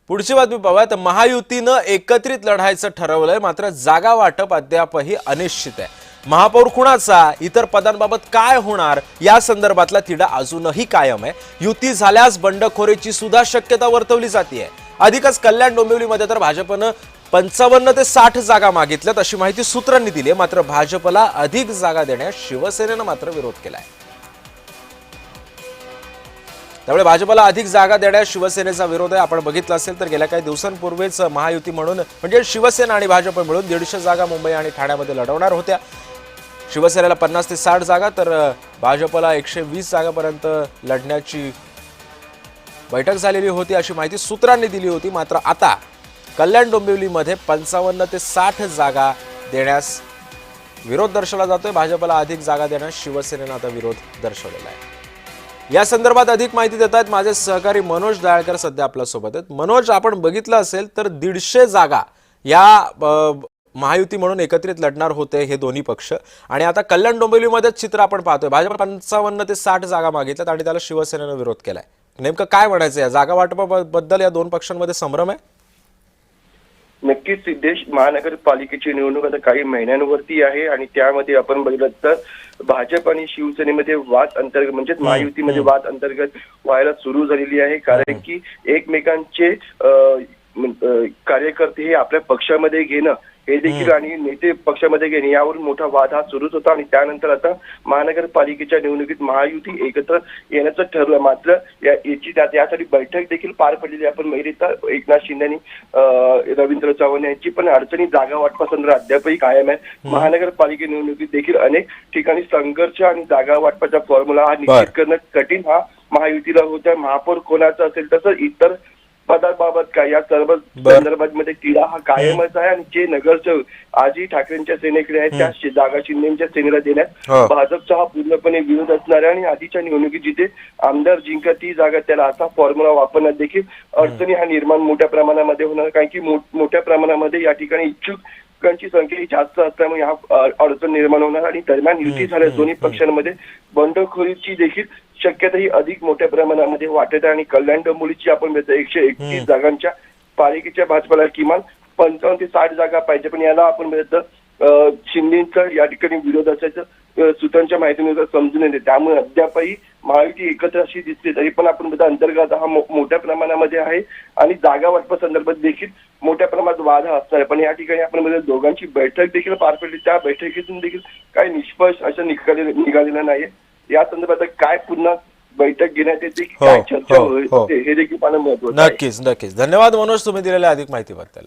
पुढची बातमी पाहूयात। महायुतीनं एकत्रित लढायचं ठरवलंय, मात्र जागा वाटप अद्यापही अनिश्चित आहे। महापौर कुणाचा, इतर पदांबाबत काय होणार या संदर्भातला तिढा अजूनही कायम आहे। युती झाल्यास बंडखोरीची सुद्धा शक्यता वर्तवली जाते। अधिकच कल्याण डोंबिवलीमध्ये तर भाजपनं 55 ते 60 जागा मागितल्यात अशी माहिती सूत्रांनी दिली आहे। मात्र भाजपला अधिक जागा देण्यास शिवसेनेनं मात्र विरोध केलाय। त्यामुळे भाजपला अधिक जागा देण्यास शिवसेनेचा विरोध आहे। आपण बघितलं असेल तर गेल्या काही दिवसांपूर्वीच महायुती म्हणून म्हणजे शिवसेना आणि भाजप मिळून 150 जागा मुंबई आणि ठाण्यामध्ये लढवणार होत्या। शिवसेनेला 50 ते 60 जागा तर भाजपला 120 जागापर्यंत लढण्याची बैठक झालेली होती अशी माहिती सूत्रांनी दिली होती। मात्र आता कल्याण डोंबिवलीमध्ये 55 ते 60 जागा देण्यास विरोध दर्शवला जातोय। भाजपला अधिक जागा देण्यास शिवसेनेनं आता विरोध दर्शवलेला आहे। या संदर्भात अधिक माहिती देत आहेत माझे सहकारी मनोज दयाळकर सध्या आपल्या सोबत आहेत। मनोज, आपण बघितलं असेल तर 150 जागा या महायुती म्हणून एकत्रित लढणार होते हे दोन्ही पक्ष, आणि आता कल्याण डोंबिवलीमध्येच चित्र आपण पाहतोय। भाजप 55 ते 60 जागा मागितल्यात आणि त्याला शिवसेनेनं विरोध केलाय। नेमकं काय म्हणायचं या जागा वाटपाबद्दल? या दोन पक्षांमध्ये संभ्रम आहे? नक्कीच सिद्धेश, महानगरपालिकेची निवडणूक आता काही महिन्यांवरती आहे आणि त्यामध्ये आपण बघितलं तर भाजप आणि शिवसेनेमध्ये वाद अंतर्गत म्हणजेच महायुतीमध्ये वाद अंतर्गत व्हायला सुरू झालेली आहे। कारण की एकमेकांचे कार्यकर्ते हे आपल्या पक्षामध्ये घेणं हे देखील आणि नेते पक्षामध्ये घेणे यावरून मोठा वाद हा सुरूच होता। आणि त्यानंतर आता महानगरपालिकेच्या निवडणुकीत महायुती एकत्र येण्याचं ठरलं। मात्र यासाठी बैठक देखील पार पडलेली आपण बघितलं। एकनाथ शिंदे आणि रवींद्र चव्हाण यांची पण अडचणी जागा वाटपासंदर्भात अद्यापही कायम आहे। महानगरपालिका निवडणुकीत देखील अनेक ठिकाणी संघर्ष आणि जागा वाटपाचा फॉर्म्युला हा निश्चित करणं कठीण हा महायुतीला होता। महापौर कोणाचा असेल तसंच इतर पदाबाबत काय या सर्व संदर्भामध्ये तिढा हा कायमच आहे। आणि जे नगरसेवक आजही ठाकरेंच्या सेनेकडे आहेत त्या जागा शिंदेच्या सेनेला देण्यात भाजपचा हा पूर्णपणे विरोध असणार आहे। आणि आधीच्या निवडणुकीत जिथे आमदार जिंकत ती जागा त्याला असा फॉर्म्युला वापरण्यात देखील अडचणी हा निर्माण मोठ्या प्रमाणामध्ये होणार। कारण की मोठ्या प्रमाणामध्ये या ठिकाणी इच्छुकांची संख्या ही जास्त असल्यामुळे हा अडचण निर्माण होणार। आणि दरम्यान युती झाल्यास दोन्ही पक्षांमध्ये बंडखोरीची देखील शक्यता ही अधिक मोठ्या प्रमाणामध्ये वाटत आहे। आणि कल्याण डोंबिवलीची आपण 131 जागांच्या पालिकेच्या भाजपला किमान 55 ते 60 जागा पाहिजे, पण याला आपण शिंदेचा या ठिकाणी विरोध असायचं सूत्रांच्या माहितीनुसार समजून येते। त्यामुळे अद्यापही महायुती एकत्र अशी दिसते, तरी पण आपण अंतर्गत हा मोठ्या प्रमाणामध्ये आहे आणि जागा वाटपा संदर्भात देखील मोठ्या प्रमाणात वाद हा असणार आहे। पण या ठिकाणी आपण दोघांची बैठक देखील पार पडली, त्या बैठकीतून देखील काही निष्पक्ष असं निघालेलं नाहीये। या संदर्भात काय पुन्हा बैठक घेण्यात येते, काय चर्चा होते हे देखील पाहणं महत्त्वाचं आहे। नक्कीच धन्यवाद मनोज, तुम्ही दिलेल्या अधिक माहितीबद्दल।